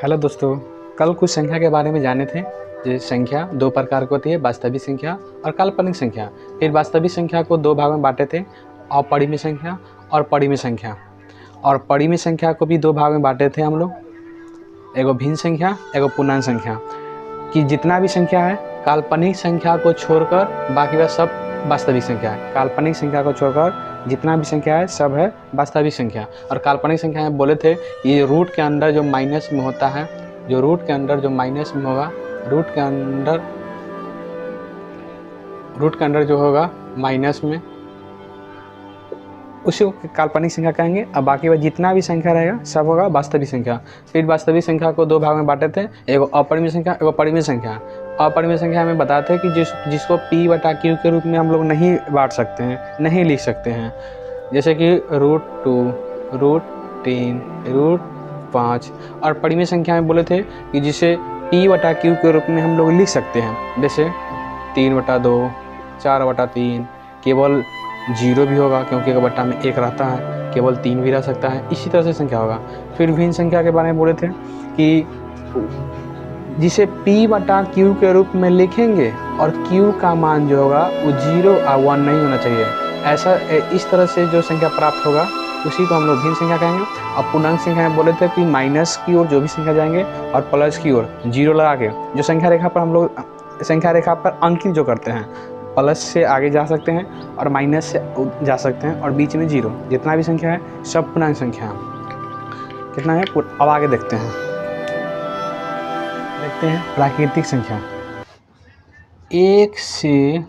Hello दोस्तों, कल कुछ संख्या के बारे में जाने थे। ये संख्या दो प्रकार की होती है, वास्तविक संख्या और काल्पनिक संख्या। फिर वास्तविक संख्या को दो भाग में बांटे थे, अपरिमेय संख्या और परिमेय संख्या। और परिमेय संख्या को भी दो भाग में बांटे थे हम लोग, एगो भिन्न संख्या, एगो पूर्णांक संख्या। कि जितना भी संख्या है काल्पनिक संख्या को छोड़कर बाकी वह सब वास्तविक संख्या है। काल्पनिक संख्या को छोड़कर जितना भी संख्या है सब है वास्तविक संख्या। और काल्पनिक संख्या में बोले थे ये रूट के अंदर जो माइनस में होता है, जो रूट के अंदर जो माइनस में होगा, रूट के अंदर जो होगा माइनस में, उसी को काल्पनिक संख्या कहेंगे। अब बाकी वह जितना भी संख्या रहेगा सब होगा वास्तविक संख्या। फिर वास्तविक संख्या को दो भाग में बांटे थे, एगो अपरिमेय संख्या, एगो परिमेय संख्या। अपरिमेय संख्या में बताते हैं कि जिसको p/q के रूप में हम लोग नहीं बांट सकते हैं, नहीं लिख सकते हैं। जैसे कि √2, √3, √5। और परिमेय संख्या में बोले थे कि जिसे p/q के रूप में हम लोग लिख सकते हैं, जैसे 3/2, 4/3। केवल 0 भी होगा क्योंकि एक बट्टा में 1 रहता है, केवल 3 भी रह सकता है। इसी तरह से संख्या होगा। फिर भिन्न संख्या के बारे में बोले थे कि जिसे p/q के रूप में लिखेंगे और q का मान जो होगा वो 0 और 1 नहीं होना चाहिए। ऐसा इस तरह से जो संख्या प्राप्त होगा उसी को हम लोग भिन्न संख्या कहेंगे। और पूर्णांक संख्या में बोले थे कि माइनस की ओर जो भी संख्या जाएंगे और प्लस की ओर 0 लगा के जो संख्या रेखा पर हम लोग संख्या रेखा पर अंकित जो करते हैं, प्लस से आगे जा सकते हैं और माइनस से जा सकते हैं और बीच में 0। जितना भी संख्या है सब पूर्णांक संख्या है। कितना है अब आगे देखते हैं प्राकृतिक संख्या। 1 से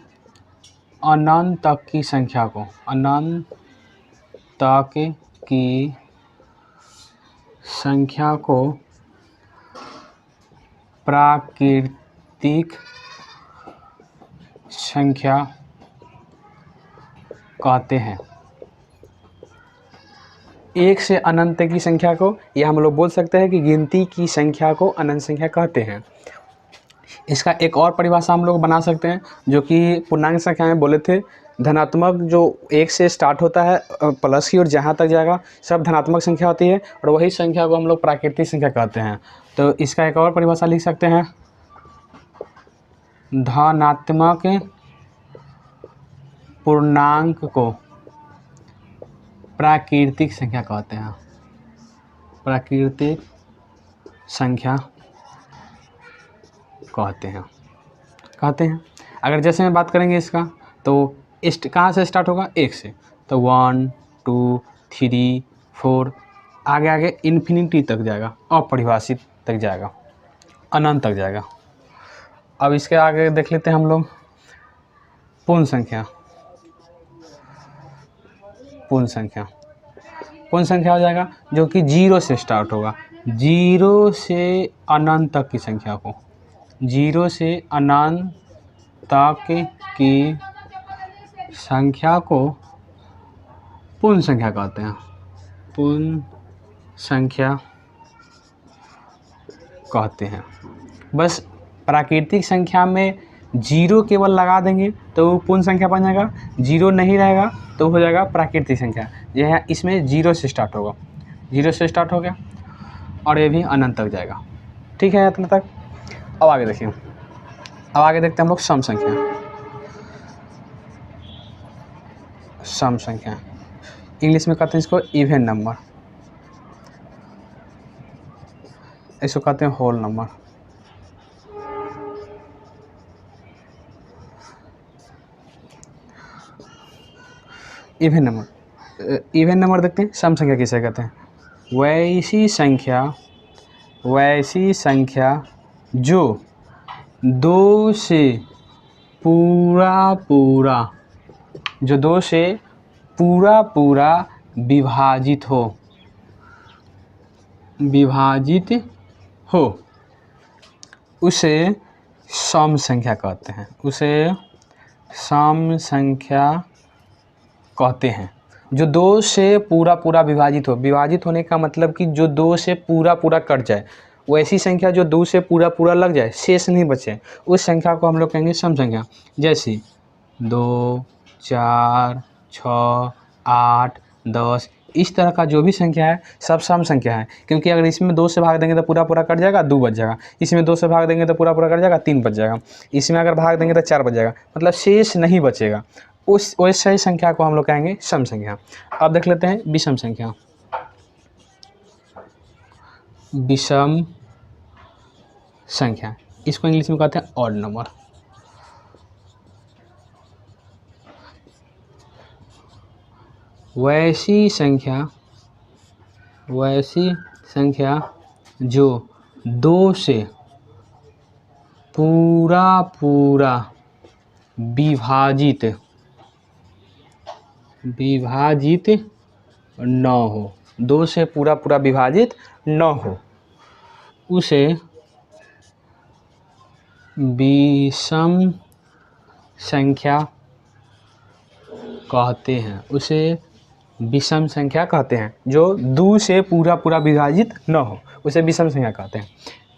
अनंत तक की संख्या को, अनंत तक की संख्या को प्राकृतिक संख्या कहते हैं। 1 से अनंत की संख्या को या हम लोग बोल सकते हैं कि गिनती की संख्या को अनंत संख्या कहते हैं। इसका एक और परिभाषा हम लोग बना सकते हैं जो कि पूर्णांक संख्या में बोले थे, धनात्मक जो 1 से स्टार्ट होता है प्लस की ओर जहाँ तक जाएगा सब धनात्मक संख्या होती है और वही संख्या को हम लोग प्राकृतिक संख्या कहते हैं। तो इसका एक और परिभाषा लिख सकते हैं, धनात्मक पूर्णांक को प्राकृतिक संख्या कहते हैं। प्राकृतिक संख्या कहते हैं। अगर जैसे में बात करेंगे इसका तो कहाँ से स्टार्ट होगा? 1 से, तो 1, 2, 3, 4 आगे इन्फिनिटी तक जाएगा, अपरिभाषित तक जाएगा, अनंत तक जाएगा। अब इसके आगे देख लेते हैं हम लोग पूर्ण संख्या। पूर्ण संख्या हो जाएगा जो कि 0 से स्टार्ट होगा। 0 से अनंत तक की संख्या को, 0 से अनंत तक की संख्या को पूर्ण संख्या कहते हैं। पूर्ण संख्या कहते हैं। बस प्राकृतिक संख्या में 0 केवल लगा देंगे तो वो पूर्ण संख्या बन जाएगा, 0 नहीं रहेगा तो हो जाएगा प्राकृतिक संख्या। यह है, इसमें 0 से स्टार्ट होगा, 0 से स्टार्ट हो गया और ये भी अनंत तक जाएगा। ठीक है इतना तक। अब आगे देखिए, अब आगे देखते हैं हम लोग सम संख्या। सम संख्या इंग्लिश में कहते हैं इसको इवन नंबर, इसको कहते हैं होल नंबर। इवन नंबर देखते हैं सम संख्या किसे कहते हैं? वैसी संख्या जो 2 से पूरा विभाजित हो उसे सम संख्या कहते हैं। उसे सम संख्या कहते हैं। जो 2 से पूरा विभाजित हो, विभाजित होने का मतलब कि जो 2 से पूरा कट जाए, वैसी संख्या जो 2 से पूरा लग जाए, शेष नहीं बचे, उस संख्या को हम लोग कहेंगे सम संख्या। जैसे 2, 4, 6, 8, 10 इस तरह का जो भी संख्या है सब सम संख्या है, क्योंकि अगर इसमें 2 से भाग देंगे तो पूरा पूरा कट जाएगा, 2 बच जाएगा। इसमें 2 से भाग देंगे तो पूरा पूरा कट जाएगा, 3 बच जाएगा। इसमें अगर भाग देंगे तो 4 बच जाएगा, मतलब शेष नहीं बचेगा। उस वैसे संख्या को हम लोग कहेंगे सम संख्या। अब देख लेते हैं विषम संख्या। विषम संख्या, इसको इंग्लिश में कहते हैं ऑड नंबर। वैसी संख्या जो 2 से पूरा पूरा विभाजित न हो, 2 से पूरा पूरा विभाजित न हो, उसे विषम संख्या कहते हैं। उसे विषम संख्या कहते हैं। जो 2 से पूरा पूरा विभाजित न हो उसे विषम संख्या कहते हैं।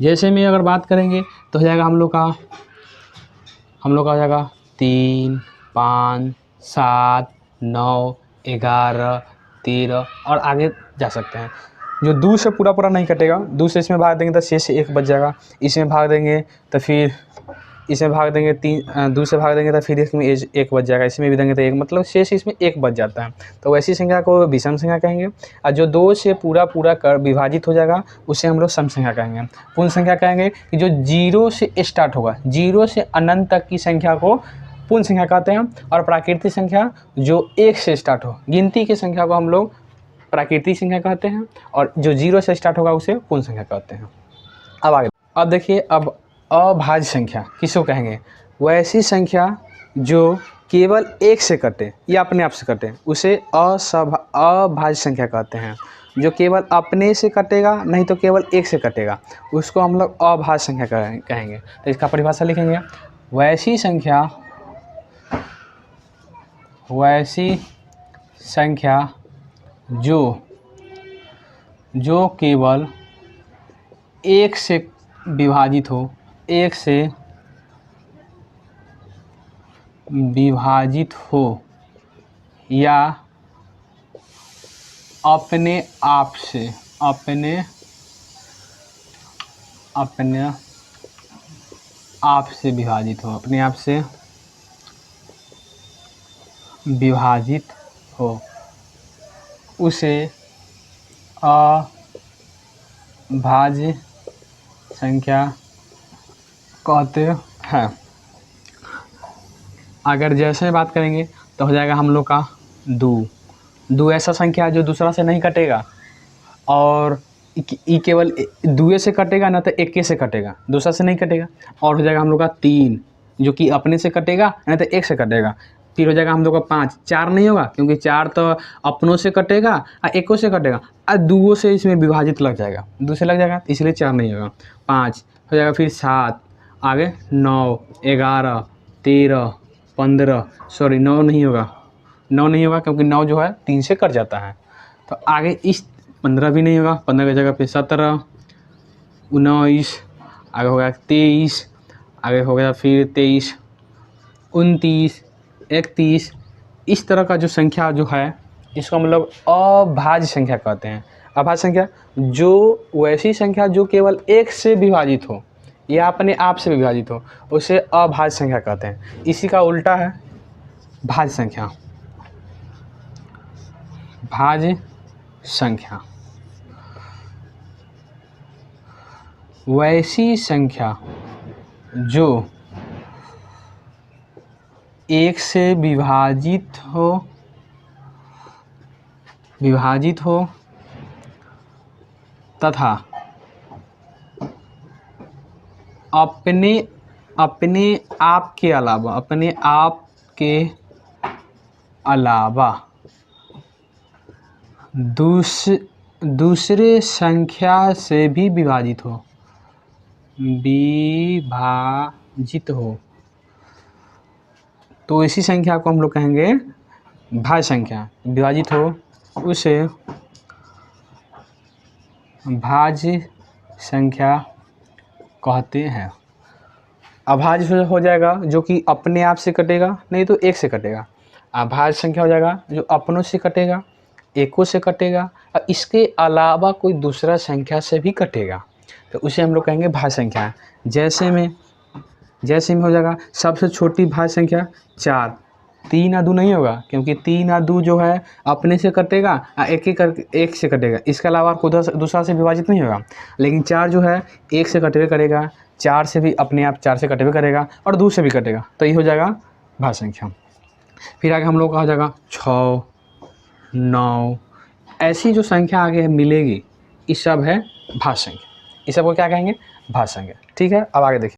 जैसे में अगर बात करेंगे तो हो जाएगा हम लोग का हो जाएगा 3, 5, 7, 9, 11, 13 और आगे जा सकते हैं। जो 2 से पूरा पूरा नहीं कटेगा, 2 से इसमें भाग देंगे तो शेष 1 बच जाएगा। इसमें भाग देंगे तो फिर इसमें भाग देंगे 2 से भाग देंगे तो फिर इसमें 1 बच जाएगा। इसमें भी देंगे तो 1, मतलब शेष इसमें 1 बच जाता है। तो वैसी संख्या को विषम संख्या कहेंगे। और जो 2 से पूरा पूरा कर विभाजित हो जाएगा उसे हम लोग सम संख्या कहेंगे। पूर्ण संख्या कहेंगे कि जो 0 से स्टार्ट होगा, 0 से अनंत तक की संख्या को पूर्ण संख्या कहते हैं। और प्राकृतिक संख्या जो 1 से स्टार्ट हो, गिनती की संख्या को हम लोग प्राकृतिक संख्या कहते हैं। और जो 0 से स्टार्ट होगा उसे पूर्ण संख्या कहते हैं। अब आगे, अब देखिए, अब अभाज्य संख्या किसको कहेंगे? वैसी संख्या जो केवल 1 से कटे या अपने आप से कटे उसे अभाज्य संख्या कहते हैं। जो केवल अपने से कटेगा नहीं तो केवल 1 से कटेगा उसको हम लोग अभाज्य संख्या कहेंगे। तो इसका परिभाषा लिखेंगे, वैसी संख्या जो केवल 1 से विभाजित हो, 1 से विभाजित हो या अपने आप से विभाजित हो, अपने आप से विभाजित हो, उसे अभाज्य संख्या कहते हैं। अगर जैसे बात करेंगे तो हो जाएगा हम लोग का 2 ऐसा संख्या जो दूसरा से नहीं कटेगा और ये केवल 2 से कटेगा ना तो 1 से कटेगा, दूसरा से नहीं कटेगा। और हो जाएगा हम लोग का 3 जो कि अपने से कटेगा नहीं तो 1 से कटेगा। फिर हो जाएगा हम लोग का 5, 4 नहीं होगा क्योंकि 4 तो अपनों से कटेगा और 1 से कटेगा और 2 से इसमें विभाजित लग जाएगा, 2 से लग जाएगा इसलिए 4 नहीं होगा। 5 हो जाएगा, फिर 7, आगे 9, 11, 13, 15, सॉरी 9 नहीं होगा क्योंकि 9 जो है 3 से कट जाता है। तो आगे इस 15 भी नहीं होगा, 15 की जगह पे 17, 19, आगे हो गया 23, आगे हो गया फिर 23, 29, 31। इस तरह का जो संख्या जो है इसको हम लोग अभाज्य संख्या कहते हैं। अभाज्य संख्या जो वैसी संख्या जो केवल 1 से विभाजित हो या अपने आप से विभाजित हो उसे अभाज्य संख्या कहते हैं। इसी का उल्टा है भाज्य संख्या। भाज्य संख्या वैसी संख्या जो 1 से विभाजित हो तथा अपने आप के अलावा दूसरे संख्या से भी विभाजित हो तो इसी संख्या को हम लोग कहेंगे भाज्य संख्या। विभाजित हो उसे भाज्य संख्या कहते हैं। अभाज्य हो जाएगा जो कि अपने आप से कटेगा नहीं तो 1 से कटेगा। अभाज्य संख्या हो जाएगा जो अपनों से कटेगा एको से कटेगा और इसके अलावा कोई दूसरा संख्या से भी कटेगा, तो उसे हम लोग कहेंगे भाज्य संख्या। जैसे में हो जाएगा सबसे छोटी भाज्य संख्या 4, 3 और 2 नहीं होगा, क्योंकि 3 और 2 जो है अपने से कटेगा और एक से कटेगा, इसके अलावा कोई दूसरा से विभाजित नहीं होगा। लेकिन 4 जो है 1 से कटेबे करेगा, 4 से भी अपने आप 4 से कटेबे करेगा और 2 से भी कटेगा, तो ये हो जाएगा भाज्य संख्या। फिर आगे हम लोग का हो जाएगा 6, 9, ऐसी जो संख्या आगे मिलेगी ये सब है भाज्य संख्या। इस सब को क्या कहेंगे? भाज्य संख्या। ठीक है, अब आगे देखिए।